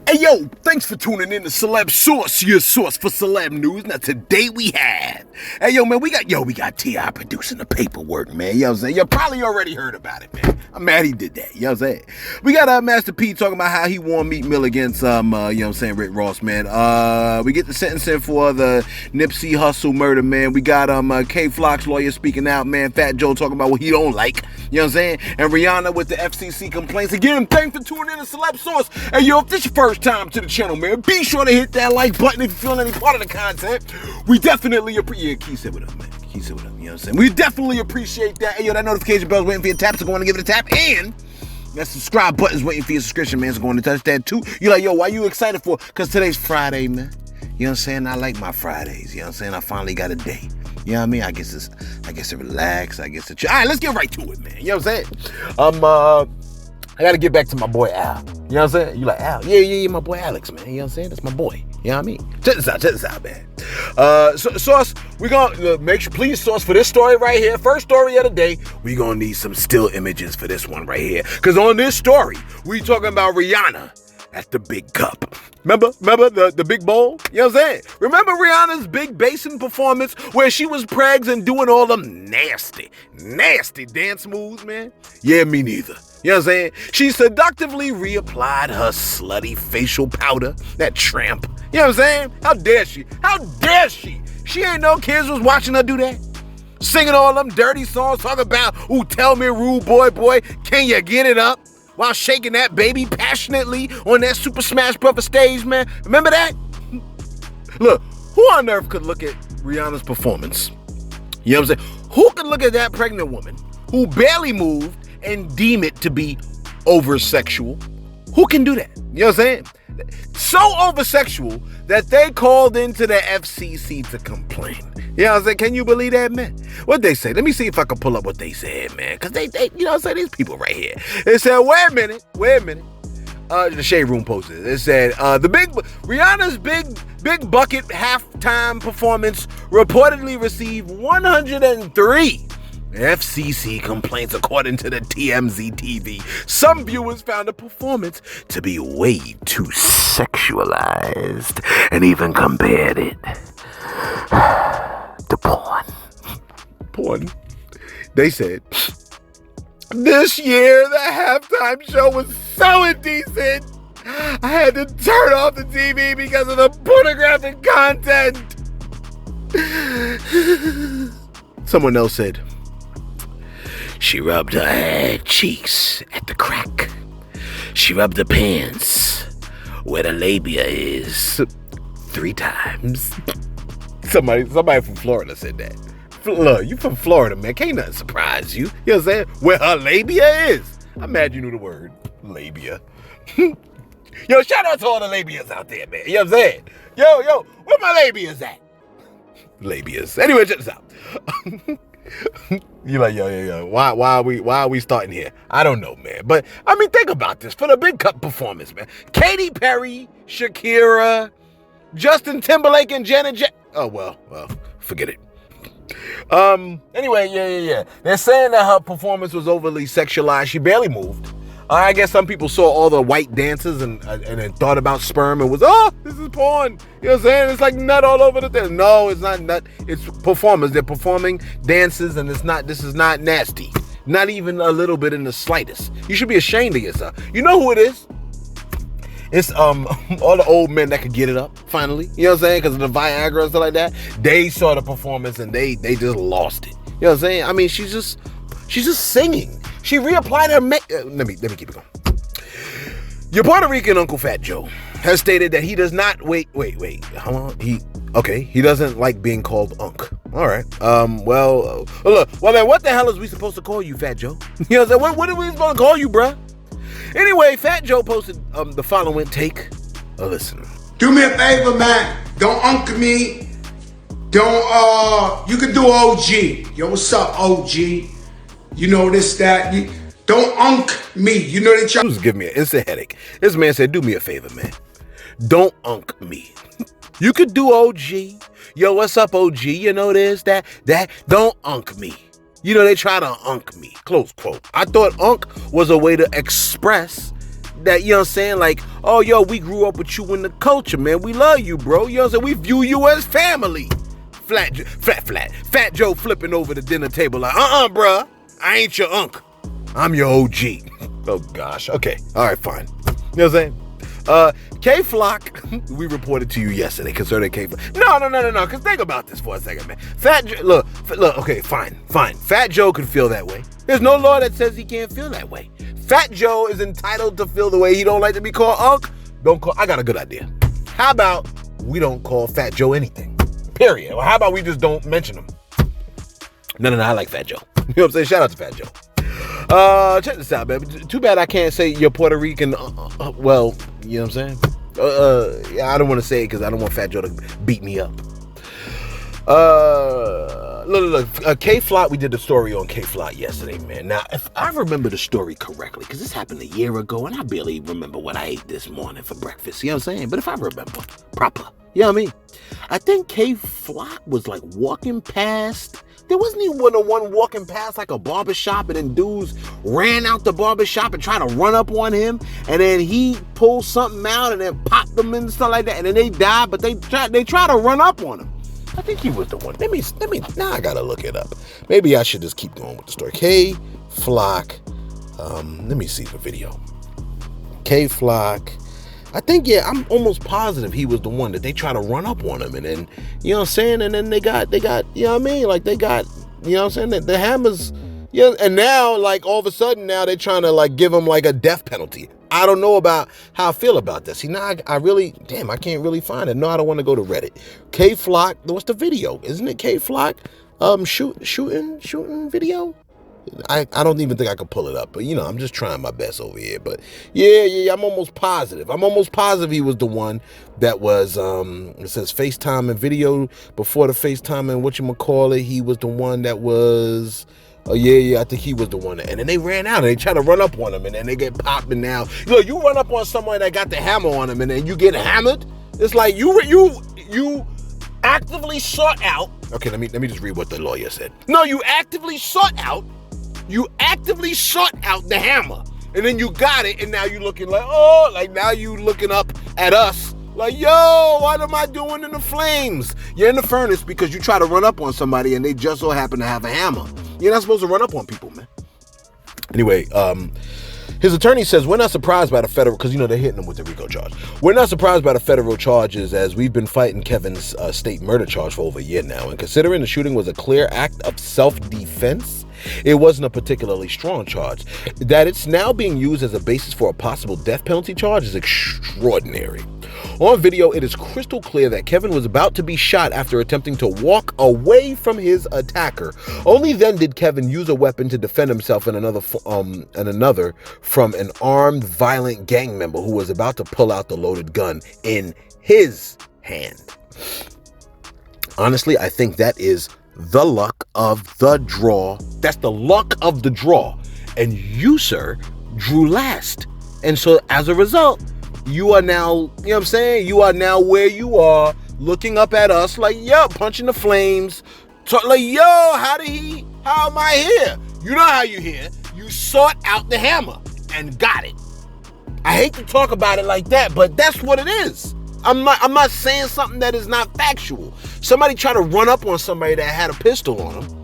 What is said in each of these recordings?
Hey yo, thanks for tuning in to Celeb Source, your source for celeb news. Now today we have, hey yo man, we got T.I. producing the paperwork, man. You know what I'm saying? You probably already heard about it, man. I'm mad he did that. You know what I'm saying? We got Master P talking about how he won Meek Mill against you know what I'm saying, Rick Ross, man. We get the sentencing for the Nipsey Hussle murder, man. We got K Flock's lawyer speaking out, man. Fat Joe talking about what he don't like. You know what I'm saying? And Rihanna with the FCC complaints. Again, thanks for tuning in to Celeb Source. Hey yo, if this is your first time to the channel, man, be sure to hit that like button if you're feeling any part of the content. We definitely appreciate. Yeah, Key said what up, man. Key said what up. You know what I'm saying? We definitely appreciate that. Hey yo, that notification bell's waiting for your tap, so go on and give it a tap. And that subscribe button's waiting for your subscription, man. So go on and touch that too. You're like, yo, why you excited for? Because today's Friday, man. You know what I'm saying? I like my Fridays. You know what I'm saying? I finally got a day. You know what I mean? I guess to relax. I guess to chill. All right, let's get right to it, man. You know what I'm saying? I got to get back to my boy Al. You know what I'm saying? You like, Al? Yeah, my boy Alex, man. You know what I'm saying? That's my boy. You know what I mean? Check this out, man. Source, we're going to make sure, please, Source, for this story right here, first story of the day, we're going to need some still images for this one right here. Because on this story, we talking about Rihanna at the big cup. Remember the big bowl? You know what I'm saying? Remember Rihanna's big basin performance where she was pregs and doing all them nasty dance moves, man? Yeah, me neither. You know what I'm saying? She seductively reapplied her slutty facial powder, that tramp. You know what I'm saying? How dare she? How dare she? She ain't no kids was watching her do that. Singing all them dirty songs, talking about, ooh, tell me, rude boy, can you get it up? While shaking that baby passionately on that Super Smash Bros. Stage, man. Remember that? Look, who on earth could look at Rihanna's performance? You know what I'm saying? Who could look at that pregnant woman who barely moved and deem it to be over-sexual? Who can do that? You know what I'm saying? So over-sexual that they called into the FCC to complain. You know what I'm saying? Can you believe that, man? What'd they say? Let me see if I can pull up what they said, man. Because they you know what I'm saying? These people right here. They said, wait a minute. The Shade Room posted. It said, Rihanna's big bucket halftime performance reportedly received 103 FCC complaints according to the TMZ TV. Some viewers found the performance to be way too sexualized and even compared it to porn. They said, this year the halftime show was so indecent, I had to turn off the TV because of the pornographic content. Someone else said, she rubbed her cheeks at the crack. She rubbed the pants where the labia is 3 times. Somebody from Florida said that. Look, you from Florida, man. Can't nothing surprise you. You know what I'm saying? Where her labia is. I'm mad you knew the word labia. Yo, shout out to all the labias out there, man. You know what I'm saying? Yo, where my labias at? Labias. Anyway, check this out. You like, yo. Why are we starting here? I don't know, man. But I mean, think about this. For the big cup performance, man. Katy Perry, Shakira, Justin Timberlake, and Janet Jackson. Oh, well, forget it. Anyway, yeah. They're saying that her performance was overly sexualized. She barely moved. I guess some people saw all the white dances and then thought about sperm and was, oh, this is porn. You know what I'm saying? It's like nut all over the thing. No, it's not nut. It's performers. They're performing dances, and this is not nasty. Not even a little bit in the slightest. You should be ashamed of yourself. You know who it is? It's all the old men that could get it up, finally. You know what I'm saying? Because of the Viagra and stuff like that. They saw the performance and they just lost it. You know what I'm saying? I mean, she's just singing. She reapplied her let me keep it going. Your Puerto Rican Uncle Fat Joe has stated that he does not wait. How long? He doesn't like being called Unc. All right. Well, then what the hell is we supposed to call you, Fat Joe? You know what I'm saying? What are we supposed to call you, bruh? Anyway, Fat Joe posted the following take. Listen. Do me a favor, man. Don't Unc me. Don't, you can do OG. Yo, what's up, OG? You know this, that. Don't Unc me. You know they try. This give me an instant headache. This man said, do me a favor, man. Don't Unc me. You could do OG. Yo, what's up, OG? You know this, that. Don't Unc me. You know, they try to Unc me. Close quote. I thought Unc was a way to express that, you know what I'm saying, like, oh, yo, we grew up with you in the culture, man. We love you, bro. You know what I'm saying? We view you as family. Fat Joe flipping over the dinner table like, bruh, I ain't your uncle. I'm your OG. Oh, gosh. Okay. All right, fine. You know what I'm saying? K-Flock, we reported to you yesterday concerning K-Flock. No, because think about this for a second, man. Look, okay, fine. Fat Joe can feel that way. There's no law that says he can't feel that way. Fat Joe is entitled to feel the way he don't like to be called Unc. I got a good idea. How about we don't call Fat Joe anything? Period. Or how about we just don't mention him? No, I like Fat Joe. You know what I'm saying? Shout out to Fat Joe. Check this out, baby. Too bad I can't say you're Puerto Rican. Well, you know what I'm saying? Yeah, I don't want to say it because I don't want Fat Joe to beat me up. Look, K-Flock, we did the story on K-Flock yesterday, man. Now, if I remember the story correctly, because this happened a year ago, and I barely remember what I ate this morning for breakfast, you know what I'm saying? But if I remember proper, you know what I mean? I think K-Flock was like walking past. There wasn't even one walking past like a barbershop, and then dudes ran out the barbershop and tried to run up on him, and then he pulled something out and then popped them and stuff like that, and then they died, but they tried to run up on him. I think he was the one. Let me, now I gotta look it up. Maybe I should just keep going with the story. K-Flock, let me see the video. K-Flock, I think, yeah, I'm almost positive he was the one that they tried to run up on him, and then, you know what I'm saying, and then they got, you know what I mean, like they got, you know what I'm saying, the hammers, yeah, and now, like, all of a sudden, now they're trying to, like, give him, like, a death penalty. I don't know about how I feel about this. See, now I really, damn, I can't really find it. No, I don't want to go to Reddit. K-Flock, what's the video? Isn't it K-Flock, shooting video? I don't even think I could pull it up, but, you know, I'm just trying my best over here. But yeah, I'm almost positive. He was the one that was, it says FaceTime and video before the FaceTime and whatchamacallit, he was the one that was, oh yeah, I think he was the one. And then they ran out and they tried to run up on him, and then they get popped. And now, you run up on someone that got the hammer on him, and then you get hammered. It's like you actively sought out. Okay, let me just read what the lawyer said. No, you actively sought out the hammer, and then you got it, and now you looking like, oh, like now you looking up at us like, yo, what am I doing in the flames? You're in the furnace because you try to run up on somebody and they just so happen to have a hammer. You're not supposed to run up on people, man. Anyway, his attorney says, we're not surprised by the federal, because, they're hitting him with the RICO charge. We're not surprised by the federal charges, as we've been fighting Kevin's state murder charge for over a year now. And considering the shooting was a clear act of self-defense, it wasn't a particularly strong charge. That it's now being used as a basis for a possible death penalty charge is extraordinary. On video, it is crystal clear that Kevin was about to be shot after attempting to walk away from his attacker. Only then did Kevin use a weapon to defend himself and another from an armed, violent gang member who was about to pull out the loaded gun in his hand. Honestly, I think that is the luck of the draw. That's the luck of the draw. And you, sir, drew last. And so as a result, you are now, you know what I'm saying? You are now where you are, looking up at us like, yo, punching the flames. Like, yo, how am I here? You know how you here. You sought out the hammer and got it. I hate to talk about it like that, but that's what it is. I'm not saying something that is not factual. Somebody tried to run up on somebody that had a pistol on them.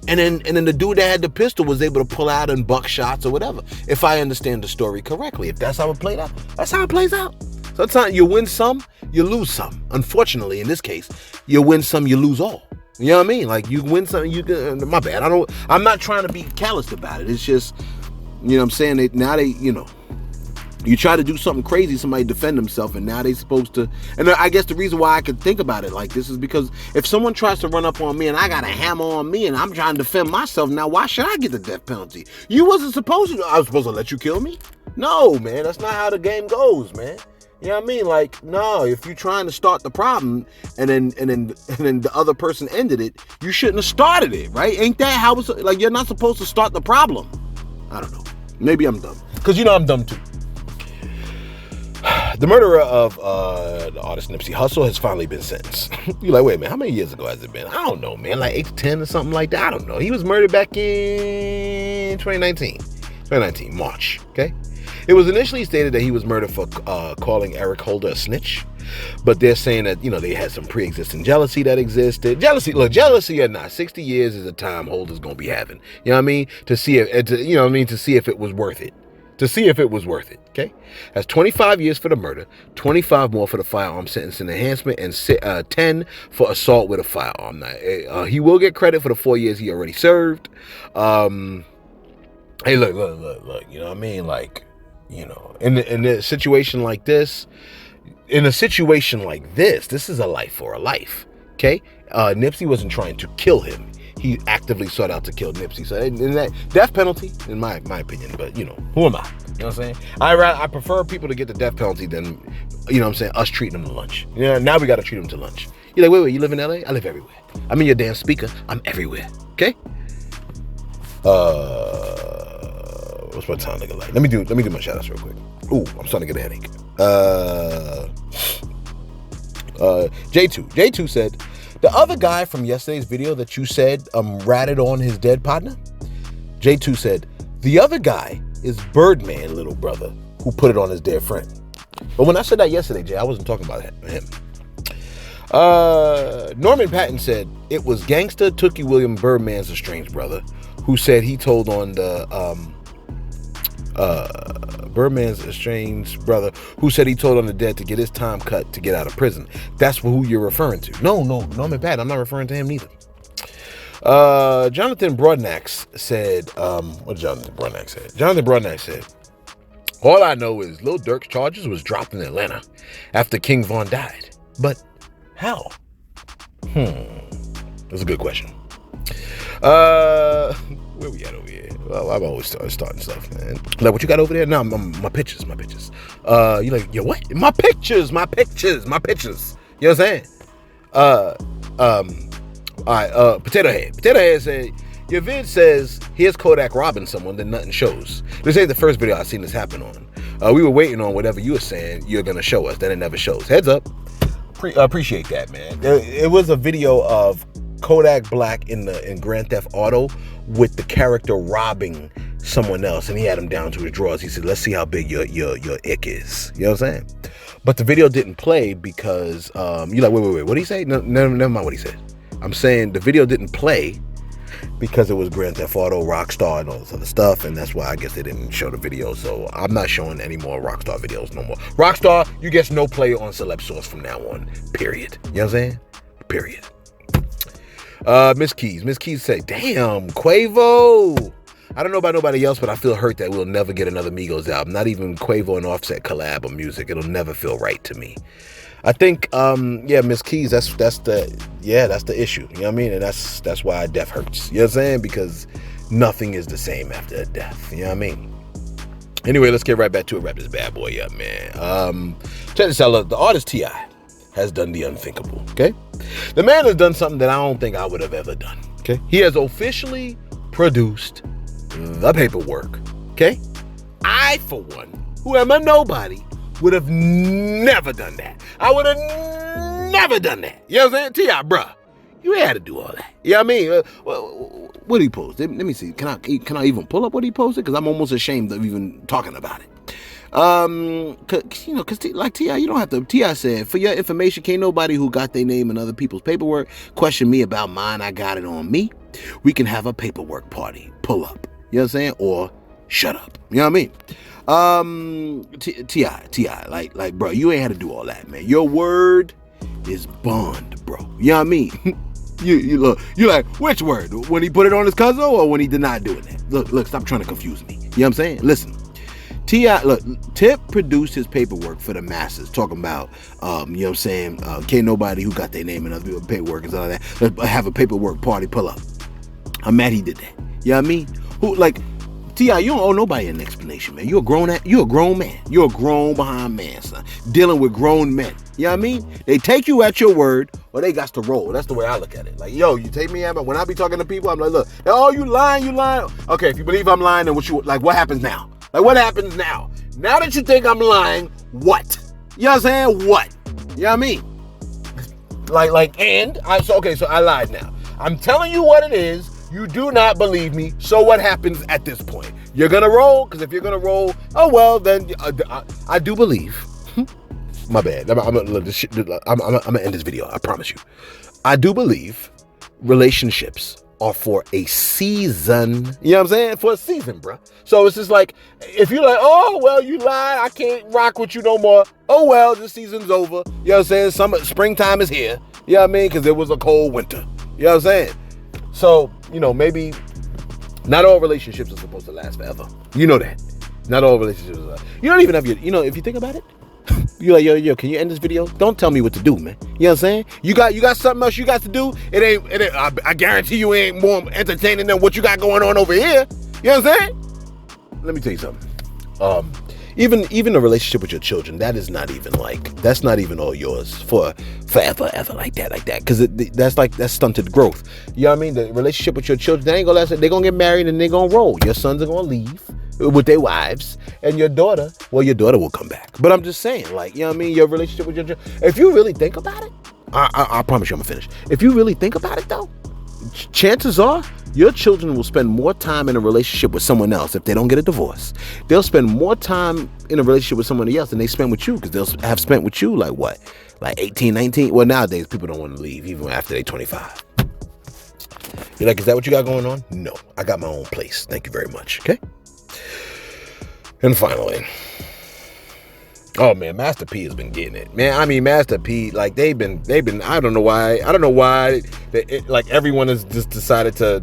And then the dude that had the pistol was able to pull out and buck shots or whatever. If I understand the story correctly. If that's how it played out, that's how it plays out. Sometimes you win some, you lose some. Unfortunately, in this case, you win some, you lose all. You know what I mean? Like, you win something, my bad. I'm not trying to be callous about it. It's just, you know what I'm saying? You try to do something crazy, somebody defend themselves, and now they supposed to. And I guess the reason why I could think about it like this is because if someone tries to run up on me and I got a hammer on me and I'm trying to defend myself, now why should I get the death penalty? You wasn't supposed to. I was supposed to let you kill me? No, man, that's not how the game goes, man. You know what I mean? Like, no, if you're trying to start the problem and then the other person ended it, you shouldn't have started it, right? Ain't that how it's like? You're not supposed to start the problem. I don't know. Maybe I'm dumb, because I'm dumb too. The murderer of the artist Nipsey Hussle has finally been sentenced. You're like, wait a minute, how many years ago has it been? I don't know, man, like 8 to 10 or something like that. I don't know. He was murdered back in 2019, March, okay? It was initially stated that he was murdered for calling Eric Holder a snitch, but they're saying that, they had some pre-existing jealousy that existed. Jealousy or not, 60 years is a time Holder's gonna be having. You know what I mean? To see if it was worth it. Okay? That's 25 years for the murder, 25 more for the firearm sentencing enhancement, and 10 for assault with a firearm. Now, he will get credit for the 4 years he already served. Hey, look, you know what I mean? Like, in a situation like this, this is a life for a life, okay? Nipsey wasn't trying to kill him. He actively sought out to kill Nipsey. So, in that death penalty, in my opinion, but, who am I? You know what I'm saying? I prefer people to get the death penalty than, us treating them to lunch. Now we got to treat them to lunch. You're like, wait, you live in LA? I live everywhere. I'm in your damn speaker. I'm everywhere, okay? What's my time looking like? Let me do my shout outs real quick. Ooh, I'm starting to get a headache. J2 said, the other guy from yesterday's video that you said ratted on his dead partner, J2 said, the other guy is Birdman, little brother, who put it on his dead friend. But when I said that yesterday, Jay, I wasn't talking about him. Norman Patton said, it was gangster Tookie William Birdman's estranged brother who said he told on the Birdman's estranged brother who said he told on the dead to get his time cut to get out of prison. That's who you're referring to. No, Norman Patton. I'm not referring to him neither. Jonathan Broadnax said, what Jonathan Broadnax said? Jonathan Broadnax said, all I know is Lil Durk's charges was dropped in Atlanta after King Von died. But how? That's a good question. Where we at over here? Well, I've always starting stuff, man. Like, what you got over there? No, my pictures. You like, yo, what? My pictures. You know what I'm saying? All right, Potato Head said, your vid says, here's Kodak robbing someone, then nothing shows. This ain't the first video I've seen this happen on. We were waiting on whatever you were saying you're going to show us, then it never shows. Heads up. Appreciate that, man. It was a video of Kodak Black in Grand Theft Auto with the character robbing someone else, and he had him down to his drawers. He said, let's see how big your ick is. You know what I'm saying? But the video didn't play because you're like, wait, what did he say? No, never mind what he said. I'm saying the video didn't play because it was Grand Theft Auto, Rockstar, and all this other stuff, and that's why I guess they didn't show the video. So I'm not showing any more Rockstar videos no more. Rockstar, you get no play on Celeb Source from now on. Period. You know what I'm saying? Period. Miss Keys said, damn, Quavo. I don't know about nobody else, but I feel hurt that we'll never get another Migos album. Not even Quavo and Offset collab on music. It'll never feel right to me. I think, Miss Keys, that's the issue. You know what I mean? And that's why death hurts. You know what I'm saying? Because nothing is the same after a death. You know what I mean? Anyway, let's get right back to it. Wrap this bad boy up, man. Check this out. The artist T.I. has done the unthinkable, okay? The man has done something that I don't think I would have ever done, okay? He has officially produced the paperwork, okay? I, for one, who am a nobody, would have never done that. I would have never done that. You know what I'm saying? T.I., bruh, you ain't had to do all that. You know what I mean? What did he post? Let me see. Can I even pull up what he posted? Because I'm almost ashamed of even talking about it. Cause like T.I., you don't have to. T.I. said, for your information, can't nobody who got their name in other people's paperwork question me about mine. I got it on me. We can have a paperwork party. Pull up. You know what I'm saying? Or shut up. You know what I mean? T.I., like, bro, you ain't had to do all that, man. Your word is bond, bro. You know what I mean? you like, which word? When he put it on his cousin or when he denied doing that? Look, stop trying to confuse me. You know what I'm saying? Listen. T.I., look, Tip produced his paperwork for the masses, talking about, you know what I'm saying, can't nobody who got their name in other people's paperwork and all that, let's have a paperwork party, pull up. I'm mad he did that. You know what I mean? T.I., you don't owe nobody an explanation, man. You're a grown man. You're a grown behind man, son. Dealing with grown men. You know what I mean? They take you at your word or they got to roll. That's the way I look at it. Like, yo, you take me at, but when I be talking to people, I'm like, look, oh, you lying. Okay, if you believe I'm lying, then what happens now? Like, what happens now? Now that you think I'm lying, what? You know what I'm saying? What? You know what I mean? So I lied now. I'm telling you what it is. You do not believe me. So what happens at this point? You're going to roll? Because if you're going to roll, oh, well, then I do believe. My bad. I'm going to end this video. I promise you. I do believe relationships are for a season. You know what I'm saying? For a season, bro. So it's just like, if you're like, oh, well, you lied, I can't rock with you no more. Oh, well, this season's over. You know what I'm saying? Springtime is here. You know what I mean? Because it was a cold winter. You know what I'm saying? So, maybe not all relationships are supposed to last forever. You know that. Not all relationships are. You don't even have if you think about it, you're like, yo, can you end this video? Don't tell me what to do, man. You know what I'm saying? You got something else you got to do. It ain't I guarantee you ain't more entertaining than what you got going on over here. You know what I'm saying? Let me tell you something. Even a relationship with your children, that's not even all yours for forever, ever like that. Because that's stunted growth. You know what I mean? The relationship with your children, they ain't gonna last. They're gonna get married and they're gonna roll. Your sons are gonna leave with their wives, and your daughter will come back. But I'm just saying, you know what I mean? Your relationship with your children, if you really think about it, I promise you I'm gonna finish. If you really think about it though, chances are your children will spend more time in a relationship with someone else if they don't get a divorce. They'll spend more time in a relationship with somebody else than they spend with you, because they'll have spent with you like 18, 19? Well, nowadays people don't want to leave even after they're 25. You're like, is that what you got going on? No, I got my own place. Thank you very much. Okay. And finally, oh man, Master P has been getting it, man. I mean, Master P, they've been. I don't know why. Everyone has just decided to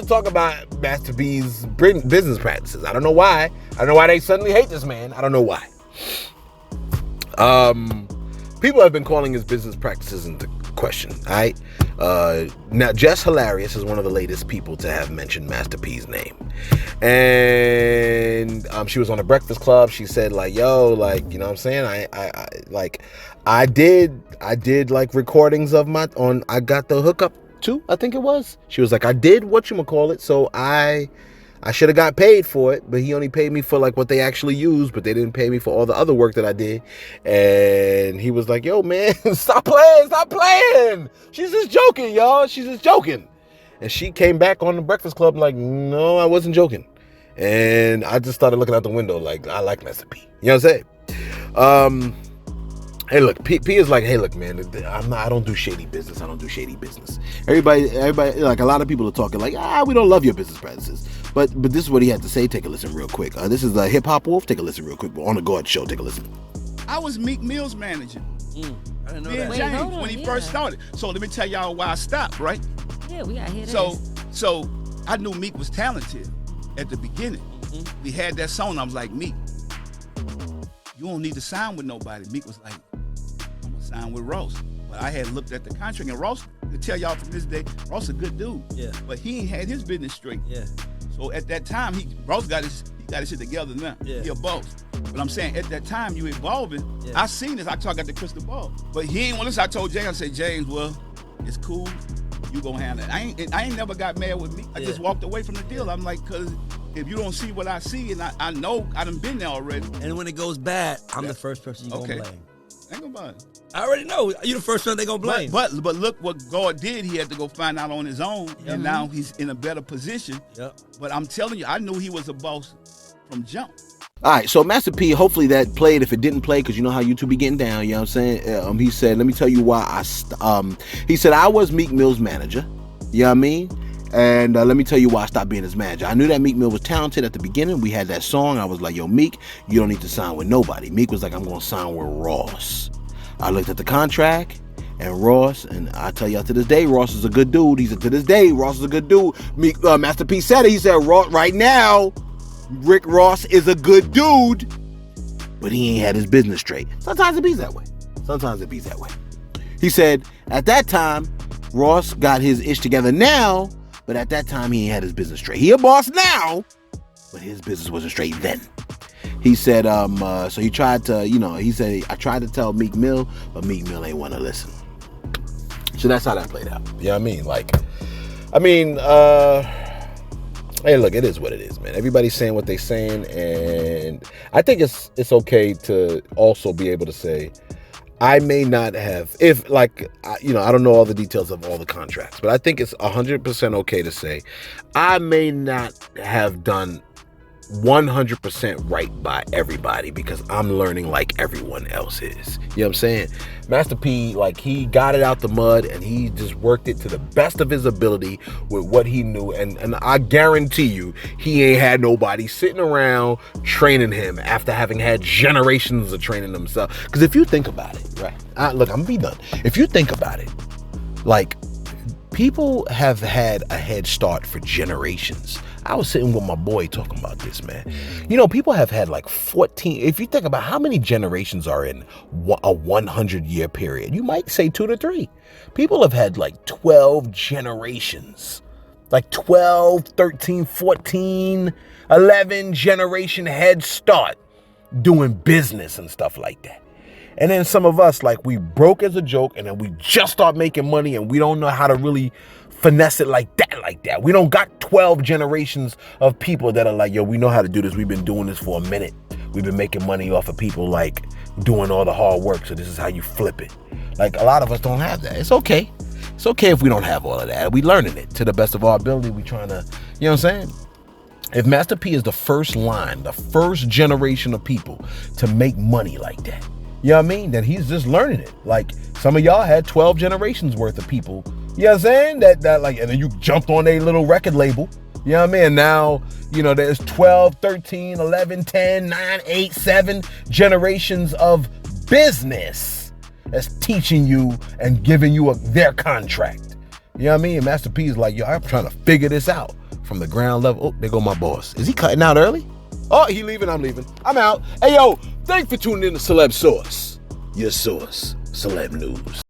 talk about Master P's business practices. I don't know why. I don't know why they suddenly hate this man. I don't know why. People have been calling his business practices into question. All right. Now, Jess Hilarious is one of the latest people to have mentioned Master P's name, and she was on the Breakfast Club. She said, yo, you know what I'm saying? I did recordings of I got the hookup too, I think it was. She was like, I did whatchamacallit, so I should have got paid for it, but he only paid me for what they actually used, but they didn't pay me for all the other work that I did. And he was like, yo, man, stop playing. She's just joking, y'all. She's just joking. And she came back on the Breakfast Club like, no, I wasn't joking. And I just started looking out the window like, I like Master P. You know what I'm saying? Hey, look, P is like, hey, look, man, I don't do shady business. Everybody, a lot of people are talking we don't love your business practices. But this is what he had to say. Take a listen real quick. This is the Hip Hop Wolf. Take a listen real quick. On the Guard Show. Take a listen. I was Meek Mill's manager. I didn't know Me and that. James, when he first started. So let me tell y'all why I stopped, right? Yeah, we got here. So I knew Meek was talented at the beginning. Mm-hmm. We had that song. I was like, Meek, you don't need to sign with nobody. Meek was like, I'm gonna sign with Ross. But I had looked at the contract, and Ross, to tell y'all from this day, Ross a good dude. Yeah. But he ain't had his business straight. Yeah. So at that time, Ross got his shit together now. Yeah. He a boss. But I'm saying, at that time, you evolving. Yeah. I seen this. I got the crystal ball. But he ain't want to listen. I told James, I said, James, well, it's cool. You gonna handle it. I ain't never got mad with me. I just walked away from the deal. I'm like, cause if you don't see what I see, and I know I done been there already. And when it goes bad, I'm the first person you gonna blame. Ain't gonna bother. I already know. You the first one they gonna blame. But look what God did. He had to go find out on his own, and now he's in a better position. Yep. But I'm telling you, I knew he was a boss from jump. All right, so Master P, hopefully that played. If it didn't play, because you know how YouTube be getting down, you know what I'm saying? He said, let me tell you why he said, I was Meek Mill's manager, you know what I mean? And let me tell you why I stopped being his manager. I knew that Meek Mill was talented at the beginning. We had that song. I was like, yo, Meek, you don't need to sign with nobody. Meek was like, I'm going to sign with Ross. I looked at the contract, and Ross, and I tell y'all to this day, Ross is a good dude. He said, to this day, Ross is a good dude. Master P said it. He said, right now, Rick Ross is a good dude, but he ain't had his business straight. Sometimes it be that way. He said, at that time, Ross got his ish together now, but at that time, he ain't had his business straight. He a boss now, but his business wasn't straight then. He said, so he tried to, he said, I tried to tell Meek Mill, but Meek Mill ain't want to listen. So that's how that played out. You know what I mean? Hey, look, it is what it is, man. Everybody's saying what they're saying, and I think it's okay to also be able to say, I may not have, if like, I don't know all the details of all the contracts, but I think it's 100% okay to say I may not have done 100% right by everybody because I'm learning like everyone else is. You know what I'm saying? Master P, like, he got it out the mud and he just worked it to the best of his ability with what he knew. And I guarantee you, he ain't had nobody sitting around training him after having had generations of training himself. Because if you think about it, right? Look, I'm gonna be done. If you think about it, like, people have had a head start for generations. I was sitting with my boy talking about this, man. People have had like 14, if you think about how many generations are in a 100-year period, you might say 2 to 3. People have had like 12 generations, like 12, 13, 14, 11 generation head start doing business and stuff like that. And then some of us, like, we broke as a joke, and then we just start making money, and we don't know how to really finesse it like that. We don't got 12 generations of people that are like, yo, we know how to do this. We've been doing this for a minute. We've been making money off of people, like, doing all the hard work, so this is how you flip it. Like, a lot of us don't have that. It's okay. It's okay if we don't have all of that. We learning it to the best of our ability. We trying to, you know what I'm saying? If Master P is the first line, the first generation of people to make money like that, you know what I mean? Then he's just learning it. Like, some of y'all had 12 generations worth of people, you know what I'm saying? That like, and then you jumped on a little record label, you know what I mean? And now, there's 12, 13, 11, 10, 9, 8, 7 generations of business that's teaching you and giving you their contract. You know what I mean? And Master P is like, yo, I'm trying to figure this out from the ground level. Oh, there go my boss. Is he cutting out early? Oh, he leaving, I'm leaving. I'm out. Hey, yo, thanks for tuning in to Celeb Source. Your source, Celeb News.